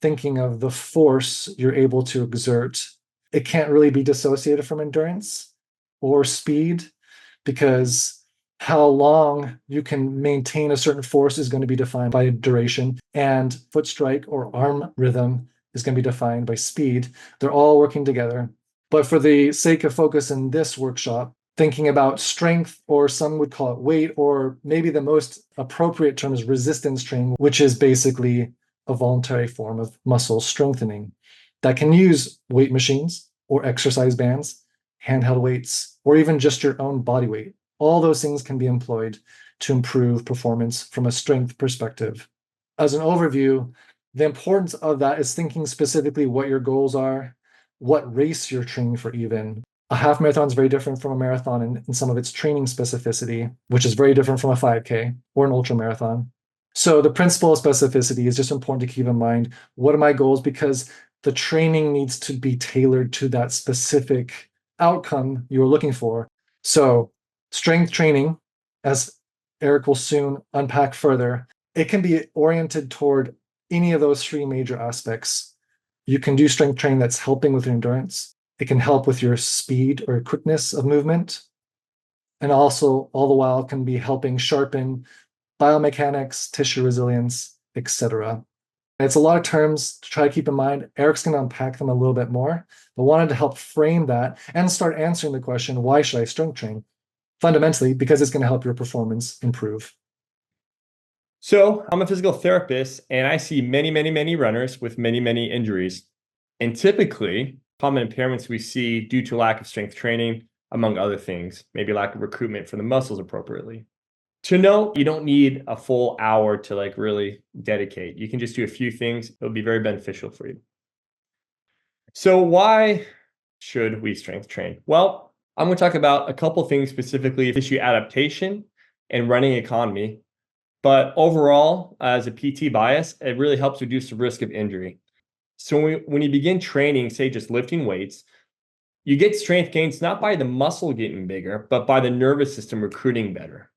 thinking of the force you're able to exert. It can't really be dissociated from endurance or speed, because how long you can maintain a certain force is going to be defined by duration, and foot strike or arm rhythm is going to be defined by speed. They're all working together. But for the sake of focus in this workshop, thinking about strength, or some would call it weight, or maybe the most appropriate term is resistance training, which is basically a voluntary form of muscle strengthening that can use weight machines or exercise bands, handheld weights, or even just your own body weight. All those things can be employed to improve performance from a strength perspective. As an overview, the importance of that is thinking specifically what your goals are, what race you're training for even. A half marathon is very different from a marathon in some of its training specificity, which is very different from a 5K or an ultra marathon. So the principle of specificity is just important to keep in mind. What are my goals? Because the training needs to be tailored to that specific outcome you're looking for. So strength training, as Eric will soon unpack further, it can be oriented toward any of those three major aspects. You can do strength training that's helping with your endurance. It can help with your speed or quickness of movement. And also, all the while, can be helping sharpen biomechanics, tissue resilience, etc. It's a lot of terms to try to keep in mind. Eric's going to unpack them a little bit more, but wanted to help frame that and start answering the question, why should I strength train? Fundamentally, because it's going to help your performance improve. So I'm a physical therapist, and I see many runners with many injuries. And typically, common impairments we see due to lack of strength training, among other things, maybe lack of recruitment for the muscles appropriately. To know, you don't need a full hour to really dedicate. You can just do a few things. It'll be very beneficial for you. So why should we strength train? Well, I'm going to talk about a couple things, specifically tissue adaptation and running economy. But overall, as a PT bias, it really helps reduce the risk of injury. So when you begin training, say just lifting weights, you get strength gains not by the muscle getting bigger, but by the nervous system recruiting better.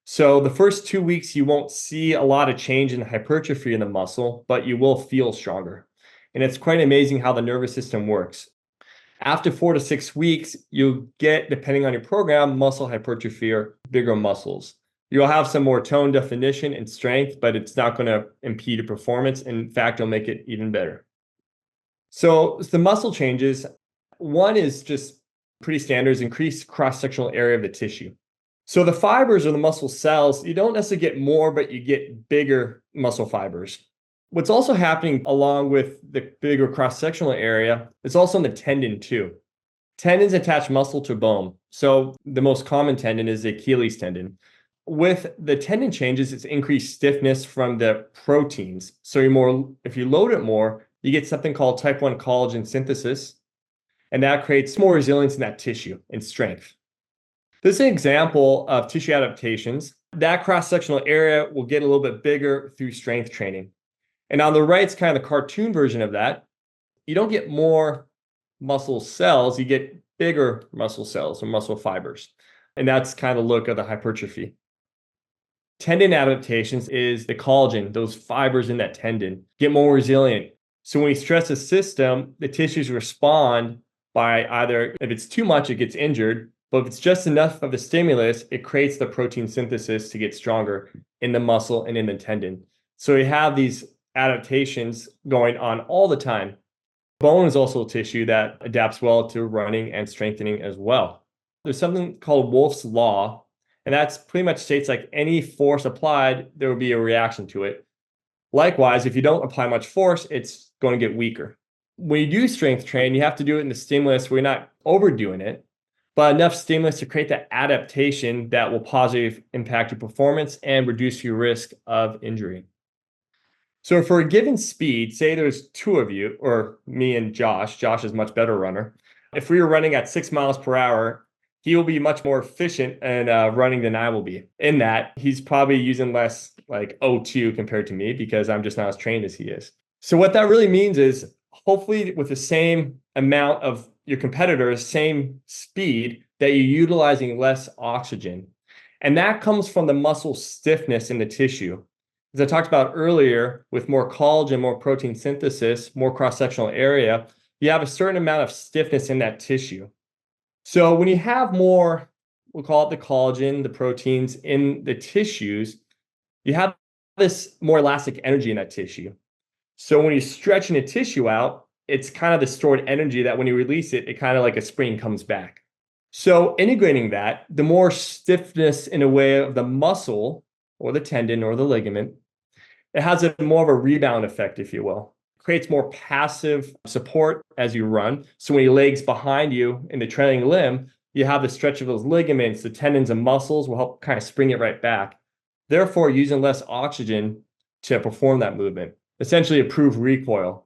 So the first 2 weeks, you won't see a lot of change in hypertrophy in the muscle, but you will feel stronger. And it's quite amazing how the nervous system works. After 4 to 6 weeks, you'll get, depending on your program, muscle hypertrophy or bigger muscles. You'll have some more tone definition and strength, but it's not going to impede your performance. In fact, it'll make it even better. So the muscle changes, one is just pretty standard, is increased cross-sectional area of the tissue. So the fibers or the muscle cells, you don't necessarily get more, but you get bigger muscle fibers. What's also happening along with the bigger cross-sectional area is also in the tendon too. Tendons attach muscle to bone. So the most common tendon is the Achilles tendon. With the tendon changes, it's increased stiffness from the proteins. So if you load it more, you get something called type 1 collagen synthesis, and that creates more resilience in that tissue and strength. This is an example of tissue adaptations. That cross-sectional area will get a little bit bigger through strength training. And on the right is kind of the cartoon version of that. You don't get more muscle cells, you get bigger muscle cells or muscle fibers. And that's kind of the look of the hypertrophy. Tendon adaptations is the collagen, those fibers in that tendon, get more resilient. So when you stress a system, the tissues respond by either, if it's too much, it gets injured, but if it's just enough of a stimulus, it creates the protein synthesis to get stronger in the muscle and in the tendon. So you have these adaptations going on all the time. Bone is also a tissue that adapts well to running and strengthening as well. There's something called Wolff's Law, and that's pretty much states like any force applied, there will be a reaction to it. Likewise, if you don't apply much force, it's going to get weaker. When you do strength train, you have to do it in the stimulus where you're not overdoing it, but enough stimulus to create that adaptation that will positively impact your performance and reduce your risk of injury. So for a given speed, say there's two of you, or me and Josh is a much better runner. If we were running at 6 miles per hour, he will be much more efficient in running than I will be. In that, he's probably using less like O2 compared to me because I'm just not as trained as he is. So what that really means is hopefully with the same amount of your competitors, same speed, that you're utilizing less oxygen. And that comes from the muscle stiffness in the tissue. as I talked about earlier, with more collagen, more protein synthesis, more cross-sectional area, you have a certain amount of stiffness in that tissue. So when you have more, we'll call it the collagen, the proteins in the tissues, you have this more elastic energy in that tissue. So when you're stretching a tissue out, it's kind of the stored energy that when you release it, it kind of like a spring comes back. So integrating that, the more stiffness in a way of the muscle or the tendon or the ligament, it has a more of a rebound effect, if you will. Creates more passive support as you run. So when your leg's behind you in the trailing limb, you have the stretch of those ligaments, the tendons and muscles will help kind of spring it right back. Therefore, using less oxygen to perform that movement, essentially improve recoil.